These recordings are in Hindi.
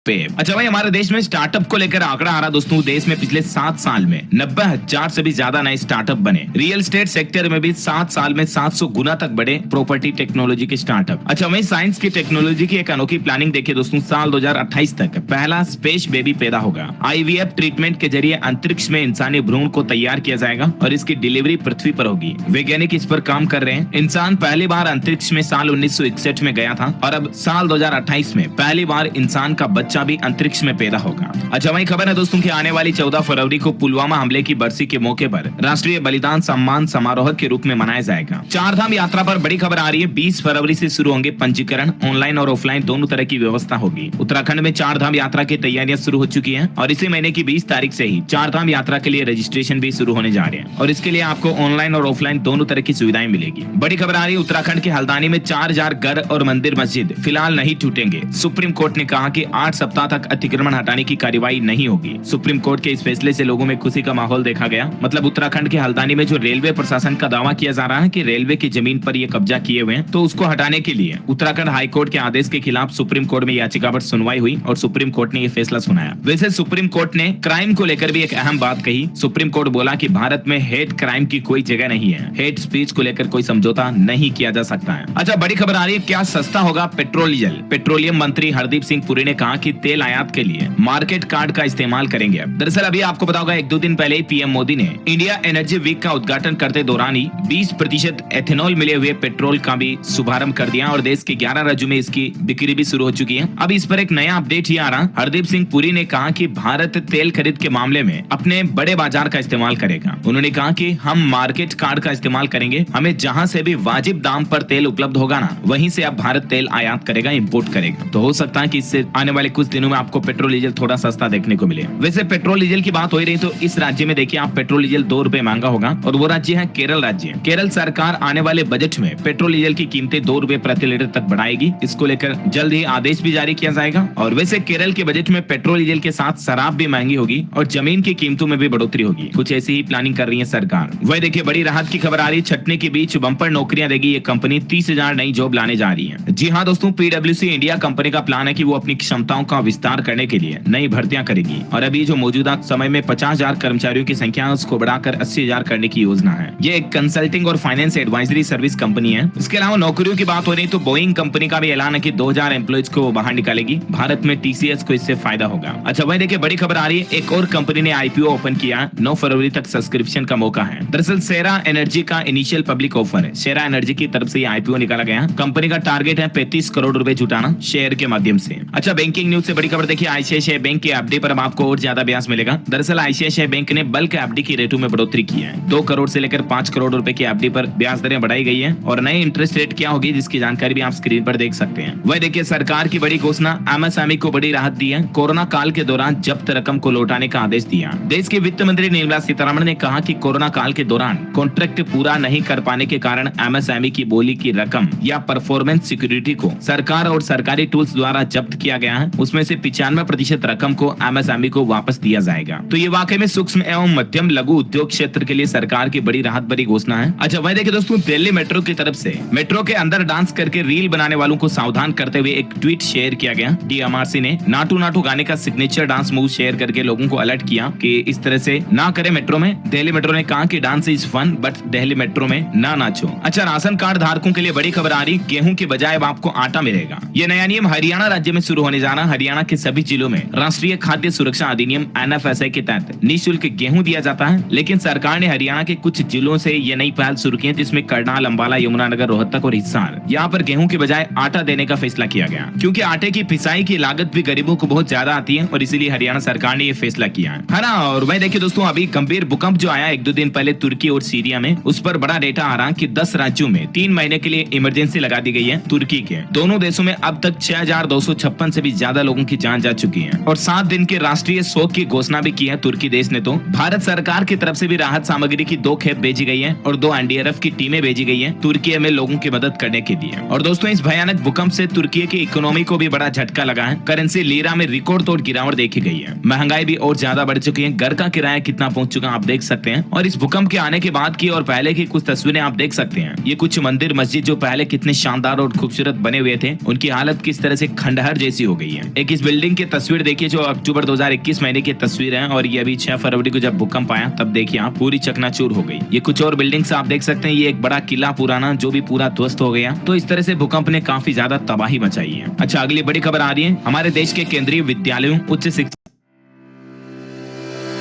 पे। अच्छा भाई, हमारे देश में स्टार्टअप को लेकर आंकड़ा आ रहा दोस्तों, देश में पिछले 7 साल में 90,000 से भी ज्यादा नए स्टार्टअप बने। रियल एस्टेट सेक्टर में भी 7 साल में 700 गुना तक बढ़े प्रॉपर्टी टेक्नोलॉजी के स्टार्टअप। अच्छा वही साइंस की टेक्नोलॉजी की एक अनोखी प्लानिंग देखिए दोस्तों, साल 2028 तक पहला स्पेस बेबी पैदा होगा। IVF ट्रीटमेंट के जरिए अंतरिक्ष में इंसानी भ्रूण को तैयार किया जाएगा और इसकी डिलीवरी पृथ्वी पर होगी। वैज्ञानिक इस पर काम कर रहे हैं। इंसान पहली बार अंतरिक्ष में साल 1961 में गया था और अब साल 2028 में पहली बार इंसान का बच्चा भी अंतरिक्ष में पैदा होगा। अच्छा वही खबर है दोस्तों कि आने वाली 14 फरवरी को पुलवामा हमले की बरसी के मौके पर राष्ट्रीय बलिदान सम्मान समारोह के रूप में मनाया जाएगा। चार धाम यात्रा पर बड़ी खबर आ रही है। 20 फरवरी से शुरू होंगे पंजीकरण, ऑनलाइन और ऑफलाइन दोनों तरह की व्यवस्था होगी। उत्तराखंड में चार धाम यात्रा की तैयारियां शुरू हो चुकी है और इसी महीने की 20 तारीख से ही चार धाम यात्रा के लिए रजिस्ट्रेशन भी शुरू होने जा रहे हैं और इसके लिए आपको ऑनलाइन और ऑफलाइन दोनों तरह की सुविधाएं मिलेगी। बड़ी खबर आ रही है, उत्तराखंड के हल्द्वानी में 4000 घर और मंदिर मस्जिद फिलहाल नहीं टूटेंगे। सुप्रीम कोर्ट ने कहा कि 8 सप्ताह तक अतिक्रमण हटाने की कार्रवाई नहीं होगी। सुप्रीम कोर्ट के इस फैसले से लोगों में खुशी का माहौल देखा गया। मतलब उत्तराखंड के हल्द्वानी में जो रेलवे प्रशासन का दावा किया जा रहा है कि रेलवे की जमीन पर ये कब्जा किए हुए हैं, तो उसको हटाने के लिए उत्तराखंड हाईकोर्ट के आदेश के खिलाफ सुप्रीम कोर्ट में याचिका पर सुनवाई हुई और सुप्रीम कोर्ट ने ये फैसला सुनाया। वैसे सुप्रीम कोर्ट ने क्राइम को लेकर भी एक अहम बात कही। सुप्रीम कोर्ट बोला कि भारत में हेट क्राइम की कोई जगह नहीं है। हेट स्पीच को लेकर कोई समझौता नहीं किया जा सकता है। अच्छा बड़ी खबर आ रही है, क्या सस्ता होगा पेट्रोल डीजल। पेट्रोलियम मंत्री हरदीप सिंह पुरी ने कहा कि तेल आयात के लिए मार्केट कार्ड का इस्तेमाल करेंगे। दरअसल अभी आपको पता होगा 1-2 दिन पहले ही पीएम मोदी ने इंडिया एनर्जी वीक का उद्घाटन करते दौरान ही 20% एथेनॉल मिले हुए पेट्रोल का भी शुभारंभ कर दिया और देश के 11 राज्यों में इसकी बिक्री भी शुरू हो चुकी है। अब इस पर एक नया अपडेट ही आ रहा। हरदीप सिंह पुरी ने कहा कि भारत तेल खरीद के मामले में अपने बड़े बाजार का इस्तेमाल करेगा। उन्होंने कहा कि हम मार्केट कार्ड का इस्तेमाल करेंगे। हमें जहां से भी वाजिब दाम पर तेल उपलब्ध होगा ना, वहीं से अब भारत तेल आयात करेगा, इंपोर्ट करेगा। तो हो सकता है कि इससे आने वाले कुछ दिनों में आपको पेट्रोल डीजल थोड़ा सस्ता देखने को मिले। वैसे पेट्रोल डीजल की बात हो रही तो इस राज्य में देखिए आप पेट्रोल डीजल 2 रुपए महंगा होगा और वो राज्य है केरल राज्य। केरल सरकार आने वाले बजट में पेट्रोल डीजल की कीमतें 2 रुपए प्रति लीटर तक बढ़ाएगी। इसको लेकर जल्द ही आदेश भी जारी किया जाएगा। और वैसे केरल के बजट में पेट्रोल डीजल के साथ शराब भी महंगी होगी और जमीन की कीमतों में भी बढ़ोतरी होगी। कुछ ऐसी ही प्लानिंग कर रही है सरकार। वही देखिए बड़ी राहत की खबर आ रही है, छटने के बीच बम्पर नौकरियां देगी ये कंपनी। 30,000 नई जॉब लाने जा रही है। जी हाँ दोस्तों, PwC इंडिया कंपनी का प्लान है कि वो अपनी क्षमताओं का विस्तार करने के लिए नई भर्तियां करेगी और अभी जो मौजूदा समय में 50,000 कर्मचारियों की संख्या है उसको बढ़ाकर 80,000 करने की योजना है। ये एक कंसल्टिंग और फाइनेंस एडवाइजरी सर्विस कंपनी है। इसके अलावा नौकरियों की बात हो रही तो बोइंग कंपनी का भी ऐलान है कि 2000 एम्प्लॉइज को बाहर निकालेगी। भारत में TCS को इससे फायदा होगा। अच्छा वही देखिए बड़ी खबर आ रही है, एक और कंपनी ने IPO ओपन किया। 9 फरवरी तक सब्सक्रिप्शन का मौका है। दरअसल शेरा एनर्जी का इनिशियल पब्लिक ऑफर है। शेरा एनर्जी की तरफ से IPO निकाला गया। कंपनी का टारगेट है 35 करोड़ रुपए जुटाना शेयर के माध्यम से। अच्छा बैंकिंग न्यूज से बड़ी खबर देखिए, ICICI बैंक की FD पर अब आपको और ज्यादा ब्याज मिलेगा। दरअसल ICICI बैंक ने बल्क FD की रेटों में बढ़ोतरी की है। 2 करोड़ से लेकर 5 करोड़ रुपए की FD पर ब्याज दरें बढ़ाई गई है और नई इंटरेस्ट रेट क्या होगी जिसकी जानकारी भी आप स्क्रीन पर देख सकते हैं। वह देखिए सरकार की बड़ी घोषणा, MSME को बड़ी राहत दी है। कोरोना काल के दौरान जब्त रकम को लौटाने का आदेश दिया। देश की वित्त मंत्री निर्मला सीतारमण ने कहा कि कोरोना काल के दौरान कॉन्ट्रैक्ट पूरा नहीं कर पाने के कारण MSME की बोली की रकम या परफॉर्मेंस सिक्योरिटी को सरकार और सरकारी टूल्स द्वारा जब्त किया गया है। उसमें से 95% रकम को MSME को वापस दिया जाएगा। तो ये वाकई में सूक्ष्म एवं मध्यम लघु उद्योग क्षेत्र के लिए सरकार की बड़ी राहत भरी घोषणा है। अच्छा वही देखिए दोस्तों, दिल्ली मेट्रो की तरफ से मेट्रो के अंदर डांस करके रील बनाने वालों को सावधान करते हुए एक ट्वीट शेयर किया गया। DMRC ने नाटू नाटू गाने का सिग्नेचर डांस मूव शेयर करके लोगों को अलर्ट किया कि इस तरह से ना करें मेट्रो में। दिल्ली मेट्रो ने कहा कि dance is fun but Delhi metro में ना नाचो। अच्छा राशन कार्ड धारकों के लिए बड़ी खबर आ रही, गेहूं की बजाय अब आपको आटा मिलेगा। ये नया नियम हरियाणा राज्य में शुरू होने जा रहा है। हरियाणा के सभी जिलों में राष्ट्रीय खाद्य सुरक्षा अधिनियम NFSA के तहत निःशुल्क गेहूं दिया जाता है। लेकिन सरकार ने हरियाणा के कुछ जिलों से ये नई पहल शुरू की है, जिसमें करनाल, अंबाला, यमुनानगर, रोहतक और हिसार, यहाँ पर गेहूं की बजाय आटा देने का फैसला किया गया। क्योंकि आटे की पिसाई की लागत भी गरीबों को बहुत ज्यादा आती है और इसीलिए हरियाणा सरकार ने ये फैसला किया है ना। और वही देखिए दोस्तों, अभी गंभीर भूकंप जो आया 1-2 दिन पहले तुर्की और सीरिया में, उस पर बड़ा डेटा आ रहा कि 10 राज्यों में 3 महीने के लिए इमरजेंसी लगा दी गई है। तुर्की के दोनों देशों में अब तक 6256 से भी ज्यादा लोगों की जान जा चुकी है और 7 दिन के राष्ट्रीय शोक की घोषणा भी की है तुर्की देश ने। तो भारत सरकार की तरफ से भी राहत सामग्री की 2 खेप भेजी गई है और 2 NDRF की टीमें भेजी गई है तुर्की में लोगों की मदद करने के लिए। और दोस्तों इस भयानक भूकंप से तुर्की की इकोनॉमी को भी बड़ा झटका लगा है। करेंसी लीरा में रिकॉर्ड तोड़ गिरावट देखी गई है। महंगाई भी और ज्यादा बढ़ चुकी है। घर का किराया कितना पहुंच चुका आप देख सकते हैं। और इस भूकंप के आने के बाद की और पहले की कुछ तस्वीरें आप देख सकते हैं। ये कुछ मंदिर मस्जिद जो पहले कितने शानदार और खूबसूरत बने हुए थे, उनकी हालत किस तरह से खंडहर जैसी हो गई है। एक इस बिल्डिंग की तस्वीर देखिए जो अक्टूबर 2021 महीने की तस्वीर है और ये अभी 6 फरवरी को जब भूकंप आया तब देखिए आप पूरी चकनाचूर हो गई। ये कुछ और बिल्डिंग्स आप देख सकते हैं, ये एक बड़ा किला पुराना जो भी पूरा ध्वस्त हो गया। तो इस तरह से भूकंप ने काफी ज्यादा तबाही मचाई है। अच्छा, अगली बड़ी खबर आ रही है हमारे देश के केंद्रीय विद्यालयों उच्च शिक्षा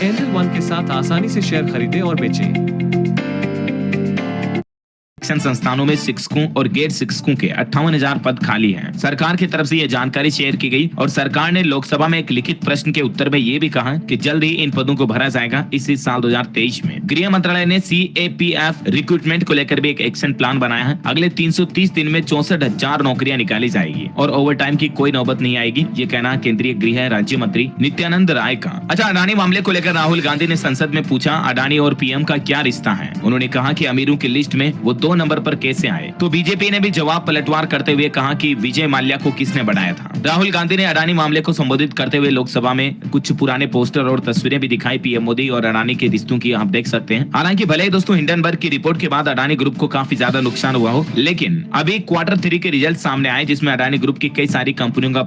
एयरटेल वन के साथ आसानी से शेयर खरीदे और बेचें। शिक्षण संस्थानों में शिक्षकों और गैर शिक्षकों के 58,000 पद खाली हैं। सरकार की तरफ से यह जानकारी शेयर की गई और सरकार ने लोकसभा में एक लिखित प्रश्न के उत्तर में ये भी कहा कि जल्द ही इन पदों को भरा जाएगा इसी साल 2023 में। गृह मंत्रालय ने CAPF रिक्रूटमेंट को लेकर भी एक एक्शन प्लान बनाया है। अगले 330 दिन में 64,000 नौकरियां निकाली जाएगी और ओवर टाइम की कोई नौबत नहीं आएगी। ये कहना केंद्रीय गृह राज्य मंत्री नित्यानंद राय का। अच्छा, अडानी मामले को लेकर राहुल गांधी ने संसद में पूछा अडानी और PM का क्या रिश्ता है। उन्होंने कहा कि अमीरों की लिस्ट में वो 2 नंबर पर कैसे आए। तो बीजेपी ने भी जवाब पलटवार करते हुए कहा कि विजय माल्या को किसने बढ़ाया था। राहुल गांधी ने अडानी मामले को संबोधित करते हुए लोकसभा में कुछ पुराने पोस्टर और तस्वीरें भी दिखाई PM मोदी और अडानी के रिश्तों की, आप देख सकते हैं। हालांकि भले ही दोस्तों हिंडनबर्ग की रिपोर्ट के बाद अडानी ग्रुप को काफी ज्यादा नुकसान हुआ हो, लेकिन अभी Q3 के रिजल्ट सामने आए जिसमें अडानी ग्रुप की कई सारी कंपनियों का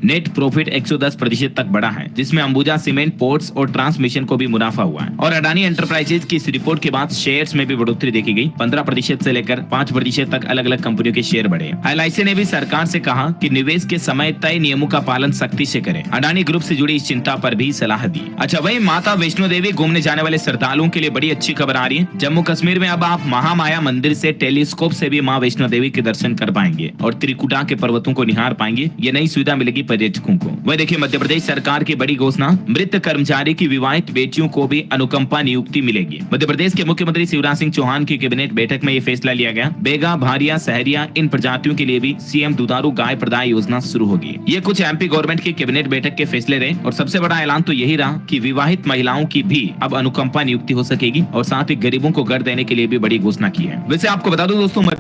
नेट प्रॉफिट 110% तक बढ़ा है, जिसमें अंबुजा सीमेंट, पोर्ट्स और ट्रांसमिशन को भी मुनाफा हुआ है। और अडानी एंटरप्राइजेज की इस रिपोर्ट के बाद शेयर्स में भी बढ़ोतरी देखी गई। 15% से लेकर 5% तक अलग अलग कंपनियों के शेयर बढ़े। LIC ने भी सरकार से कहा कि निवेश के समय तय नियमों का पालन सख्ती से करें। अडानी ग्रुप से जुड़ी इस चिंता पर भी सलाह दी। अच्छा, वही माता वैष्णो देवी घूमने जाने वाले श्रद्धालुओं के लिए बड़ी अच्छी खबर आ रही है। जम्मू कश्मीर में अब आप महामाया मंदिर से टेलीस्कोप से भी माँ वैष्णो देवी के दर्शन कर पाएंगे और त्रिकुटा के पर्वतों को निहार पाएंगे। ये नई सुविधा मिलेगी पर्यटकों को। वही देखिए मध्य प्रदेश सरकार की बड़ी घोषणा, मृत कर्मचारी की विवाहित बेटियों को भी अनुकंपा नियुक्ति मिलेगी। मध्य प्रदेश के मुख्यमंत्री शिवराज सिंह चौहान की कैबिनेट बैठक में ये फैसला लिया गया। बेगा, भारिया, सहरिया इन प्रजातियों के लिए भी CM दुधारू गाय प्रदाय योजना शुरू होगी। ये कुछ MP गवर्नमेंट की कैबिनेट बैठक के फैसले रहे और सबसे बड़ा ऐलान तो यही रहा कि विवाहित महिलाओं की भी अब अनुकंपा नियुक्ति हो सकेगी और साथ ही गरीबों को घर देने के लिए भी बड़ी घोषणा की है। वैसे आपको बता दूं दोस्तों